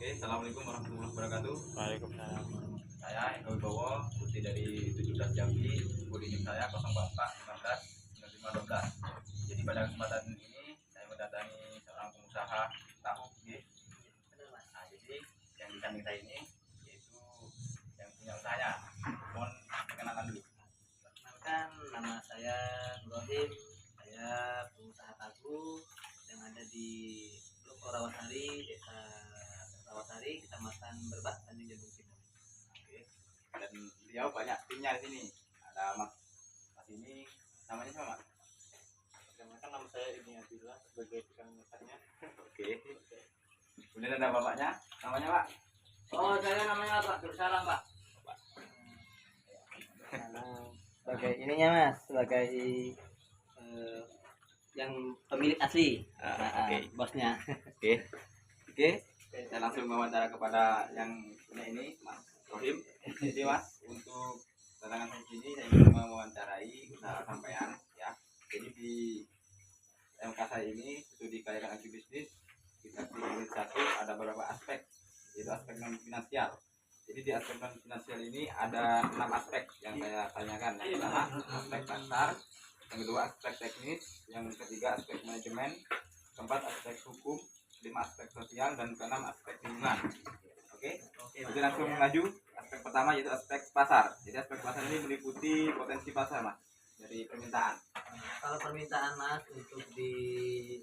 Assalamualaikum warahmatullahi wabarakatuh. Waalaikumsalam. Saya Eko Wibowo, putih dari 17 Jambi. Kode saya 04 15 95 12. Jadi pada kesempatan ini saya mendatangi seorang pengusaha tahu. Nah, jadi yang di samping saya ini yaitu yang punya usahanya. Mohon perkenalkan dulu. Perkenalkan, nama saya Nurrohim. Saya pengusaha tahu yang ada di Blok Rawasari, Desa Rawasari, Kecamatan Berbak, Tanjung Jabung Timur. Oke. Dan beliau banyak timnya di sini. Ada Mas ini namanya siapa, Mas? Perkenalkan, nama saya Ibni Abdillah sebagai tukang masaknya. Oke. Kemudian ada bapaknya, namanya Pak. Oh, saya namanya Pak Dursalam, Pak. Sebagai ininya Mas, sebagai yang pemilik asli, Oke. bosnya. Oke. Saya langsung wawancara kepada yang punya ini, Mas Rohim. Jadi Mas, untuk kedatangan saya sini saya ingin mewawancarai usaha sampean ya. Jadi di MK saya ini studi kelayakan agribisnis kita unit 1 ada beberapa aspek, yaitu aspek non finansial. Jadi di aspek non finansial ini ada 6 aspek yang saya tanyakan. Yang pertama aspek pasar, yang kedua aspek teknis, yang ketiga aspek manajemen, keempat aspek hukum, 5 aspek sosial, dan keenam aspek lingkungan. Oke. Jadi langsung maju aspek pertama yaitu aspek pasar. Jadi aspek pasar ini meliputi potensi pasar, Mas, dari permintaan. Kalau permintaan Mas untuk di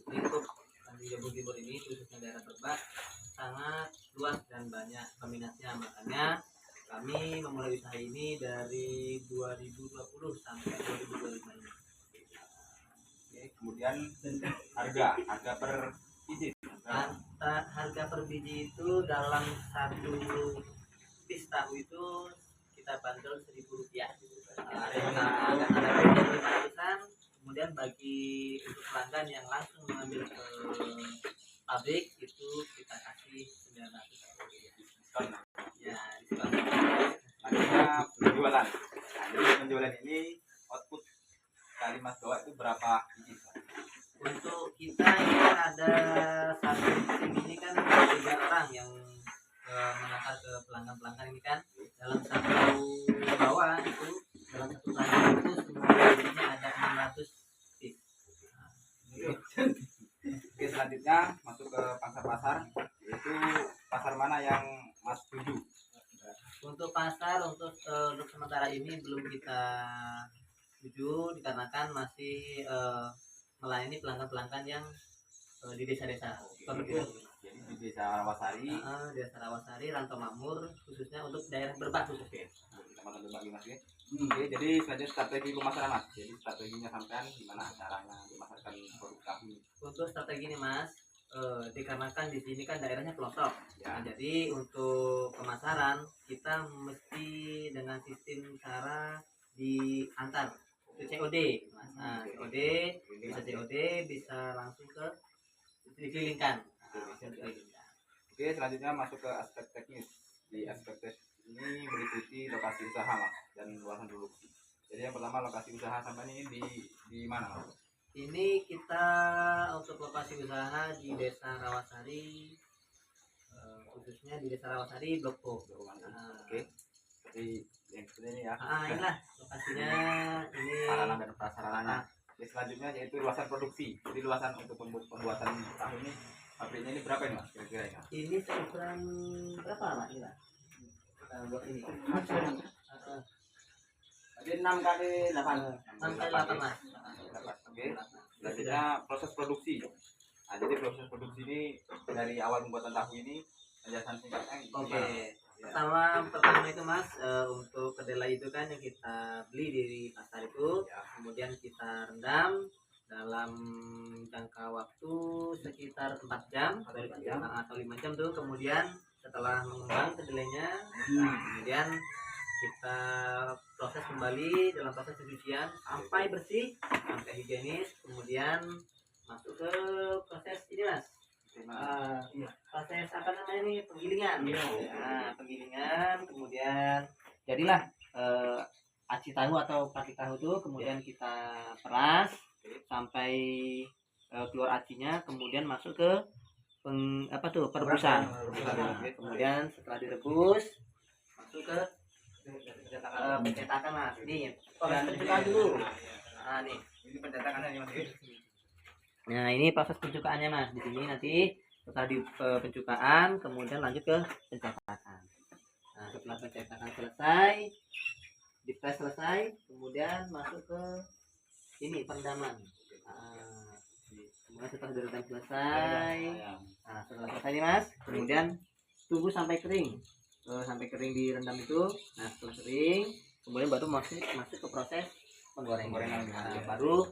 lingkup Tanjung Jabung Timur ini, khususnya daerah Berbak, sangat luas dan banyak peminatnya. Makanya kami memulai usaha ini dari 2020 sampai 2025 ini. Oke. Kemudian harga per biji. Harga per biji itu dalam satu piece tahu itu kita bandrol Rp1.000. Ada yang 500-an. Kemudian bagi untuk pelanggan yang langsung mengambil ke pabrik itu kita kasih Rp900. Diskon. Ya, diskon. Selanjutnya penjualan. Nah, jadi penjualan ini output kali Mas bawa itu berapa biji? Untuk kita ini kan ada satu tim ini kan 3 orang yang mengantar ke pelanggan-pelanggan ini kan, dalam satu bawah itu, dalam satu pelanggan itu semua bijinya ada 600 piece. Oke, selanjutnya masuk ke pangsa pasar, yaitu pasar mana yang Mas tuju? Untuk pasar untuk sementara ini belum kita tuju dikarenakan masih melayani pelanggan-pelanggan yang di desa-desa. Jadi di desa Rawasari. Desa Rawasari, Rantau Makmur, khususnya untuk daerah Berbak khususnya. Kita makan berbagi Mas ya. Oke, jadi selanjutnya strategi pemasaran Mas. Jadi strateginya sampean gimana caranya memasarkan produk tahu? Untuk strategi ini Mas, dikarenakan di sini kan daerahnya pelosok. Ya. Nah, jadi untuk pemasaran kita mesti dengan sistem cara diantar ke COD, Mas. Nah, COD bisa langsung ke dikelilingkan. Oke, selanjutnya masuk ke aspek teknis. Di aspek teknis ini meliputi lokasi usaha Mas dan luasan produksi. Jadi yang pertama lokasi usaha sampean ini di mana Mas? Ini kita untuk lokasi usaha di Desa Rawasari, khususnya di Desa Rawasari Blok O. Oke. Jadi yang seperti ini ya. Inilah lokasinya, ini Sarana dan prasarananya. Oke, selanjutnya yaitu luasan produksi. Jadi luasan untuk pembuatan tahu ini pabriknya ini berapa ini Mas kira-kira ya? ini seukuran berapa Mas ini Mas? Kita buat ini. Jadi 6 kali 8. 6 kali 8 Mas. Oke. Selanjutnya proses produksi. Nah, jadi proses produksi ini dari awal pembuatan tahu ini penjelasan singkatnya Oke. gimana? Pertama itu Mas, untuk kedelai itu kan yang kita beli di pasar itu, Ya. kemudian kita rendam dalam jangka waktu sekitar 4 jam atau 5 jam tuh. Kemudian setelah mengembang kedelainya, nah, kemudian kita proses kembali dalam proses pencucian sampai bersih, sampai higienis, kemudian masuk ke proses ini Mas. Proses apa namanya ini, penggilingan. Nah, penggilingan, kemudian jadilah aci tahu atau pati tahu itu, kemudian kita peras sampai keluar acinya, kemudian masuk ke perebusan. Nah, kemudian setelah direbus masuk ke pencetakan Mas. Ini proses pencukaan dulu. Nah, nih. Ini pencetakannya nih Mas. Nah, ini proses pencukaannya Mas. Di sini nanti setelah di pencukaan kemudian lanjut ke pencetakan. Nah, setelah pencetakan selesai, dipres selesai, kemudian masuk ke ini perendaman. Nah, kemudian setelah direndam selesai, nah setelah selesai nih Mas, kemudian tunggu sampai kering. Sampai kering direndam itu. Nah, setelah kering, kemudian baru masuk ke proses penggorengan. Nah, baru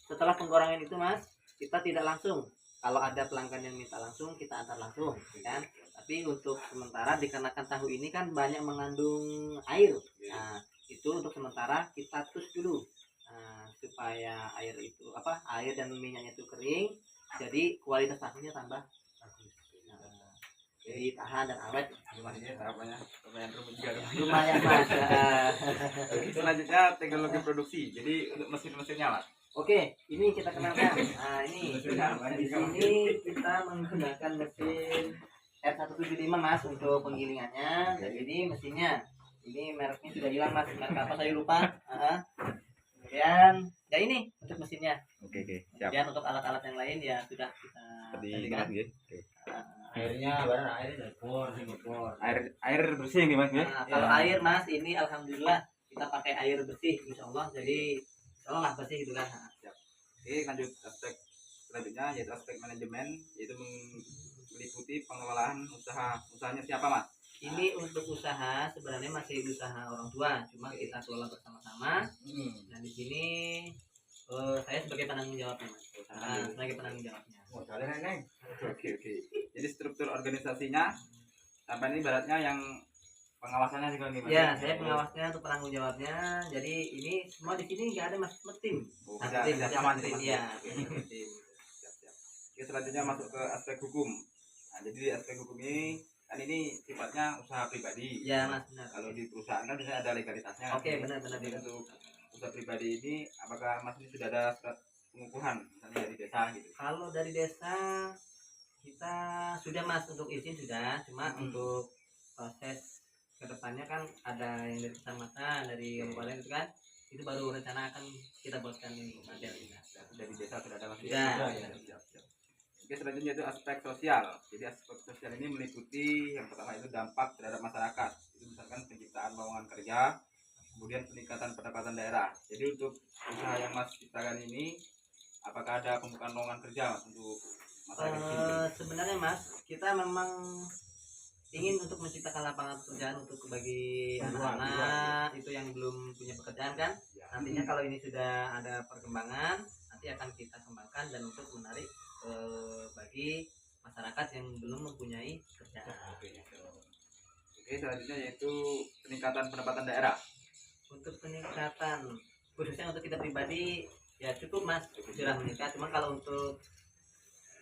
setelah penggorengan itu Mas, kita tidak langsung. Kalau ada pelanggan yang minta langsung, kita antar langsung, kan? Tapi untuk sementara dikarenakan tahu ini kan banyak mengandung air. Nah, itu untuk sementara kita tus dulu. Nah, supaya air dan minyaknya itu kering, jadi kualitas tahunya tambah bagus. Nah, jadi tahan dan awet. Lumayan rumit juga. Lumayan Mas. Selanjutnya teknologi produksi. Jadi untuk mesin-mesinnya Mas. Oke, ini kita kenalkan. Nah, ini di sini kita menggunakan mesin R175 Mas untuk penggilingannya. Jadi mesinnya ini mereknya sudah hilang Mas. Merek apa saya lupa. Kemudian ya ini untuk mesinnya. Oke, siap. Kemudian untuk alat-alat yang lain ya sudah kita tadikan. Airnya barang airnya dari bor, Air bersih nih Mas. Nah, kalau air Mas ini alhamdulillah kita pakai air bersih insyaallah. Jadi insyaallah bersih gitu kan. Oke, lanjut aspek selanjutnya yaitu aspek manajemen, yaitu meliputi pengelolaan usahanya siapa Mas? Ini untuk usaha sebenarnya masih usaha orang tua, cuma kita kelola bersama-sama. Dan di sini saya sebagai penanggung jawabnya Mas. Sebagai penanggung jawabnya. Oke. Jadi struktur organisasinya sampai ini ibaratnya yang pengawasannya juga nih Mas. Ya, saya pengawasnya untuk penanggung jawabnya. Jadi ini semua di sini nggak ada Mas, tim. Tim sama tim Mas. ya. Siap. Oke, selanjutnya masuk ke aspek hukum. Nah, jadi di aspek hukum ini kan ini sifatnya usaha pribadi. Ya Mas, benar. Kalau di perusahaan kan biasanya ada legalitasnya. Oke, benar. Jadi untuk usaha pribadi ini apakah Mas ini sudah ada surat pengukuhan misalnya dari desa gitu? Kalau dari desa kita sudah Mas, untuk izin sudah, cuma untuk proses kedepannya kan ada yang dari kecamatan, dari kabupaten itu kan, itu baru rencana akan kita buatkan ini model kita. Dari desa sudah ada Mas? Ya. Siap. Oke, selanjutnya itu aspek sosial. Jadi aspek sosial ini meliputi yang pertama itu dampak terhadap masyarakat. Itu misalkan penciptaan lowongan kerja, kemudian peningkatan pendapatan daerah. Jadi untuk usaha yang Mas ciptakan ini, apakah ada pembukaan lowongan kerja Mas untuk masyarakat sini? Sebenarnya Mas, kita memang ingin untuk menciptakan lapangan pekerjaan untuk bagi anak-anak itu yang belum punya pekerjaan kan. Nantinya kalau ini sudah ada perkembangan, nanti akan kita kembangkan dan untuk menarik bagi masyarakat yang belum mempunyai pekerjaan. Oke, selanjutnya yaitu peningkatan pendapatan daerah. Untuk peningkatan khususnya untuk kita pribadi ya cukup Mas, sudah meningkat. Cuma kalau untuk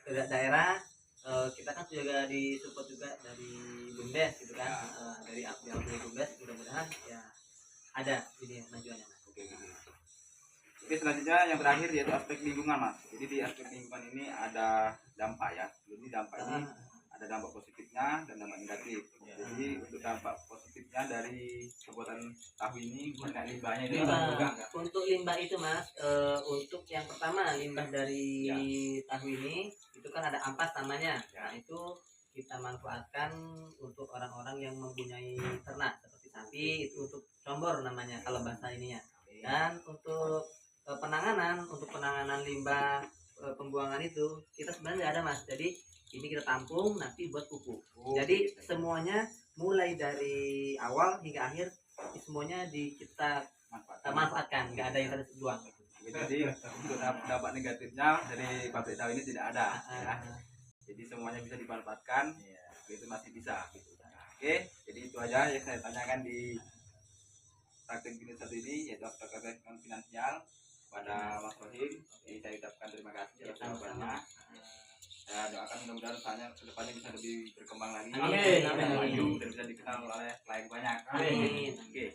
daerah kita kan juga disupport juga dari BUMDes gitu kan, dari BUMDes, mudah-mudahan ya ada ini majuannya Mas. Oke, selanjutnya yang terakhir yaitu aspek lingkungan Mas. Jadi di aspek lingkungan ini ada dampak ya. Jadi dampak ini ada dampak positifnya dan dampak negatif. Jadi untuk dampak positifnya dari pembuatan tahu ini banyak limbahnya itu Limbah. Untuk limbah itu Mas, untuk yang pertama limbah dari tahu ini itu kan ada ampas namanya. Nah, itu kita manfaatkan untuk orang-orang yang mempunyai ternak seperti sapi, itu untuk combor namanya kalau bahasa ininya. Dan untuk penanganan limbah pembuangan itu kita sebenarnya nggak ada Mas. Jadi ini kita tampung nanti buat pupuk. Jadi semuanya mulai dari awal hingga akhir semuanya kita manfaatkan, nggak ada yang harus buang. Jadi untuk dampak negatifnya dari pabrik tahu ini tidak ada ya. Jadi semuanya bisa dimanfaatkan, itu masih bisa gitu. Oke, jadi itu aja yang saya tanyakan di praktek unit satu ini, yaitu aspek finansial pada Mas Rohim. Jadi saya ucapkan terima kasih atas jawabannya. Saya doakan mudah-mudahan usahanya kedepannya bisa lebih berkembang lagi. Amin. Maju dan bisa dikenal oleh klien banyak. Amin. Oke,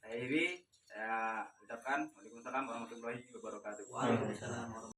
saya Iri. Saya ucapkan Waalaikumsalam warahmatullahi wabarakatuh. Waalaikumsalam.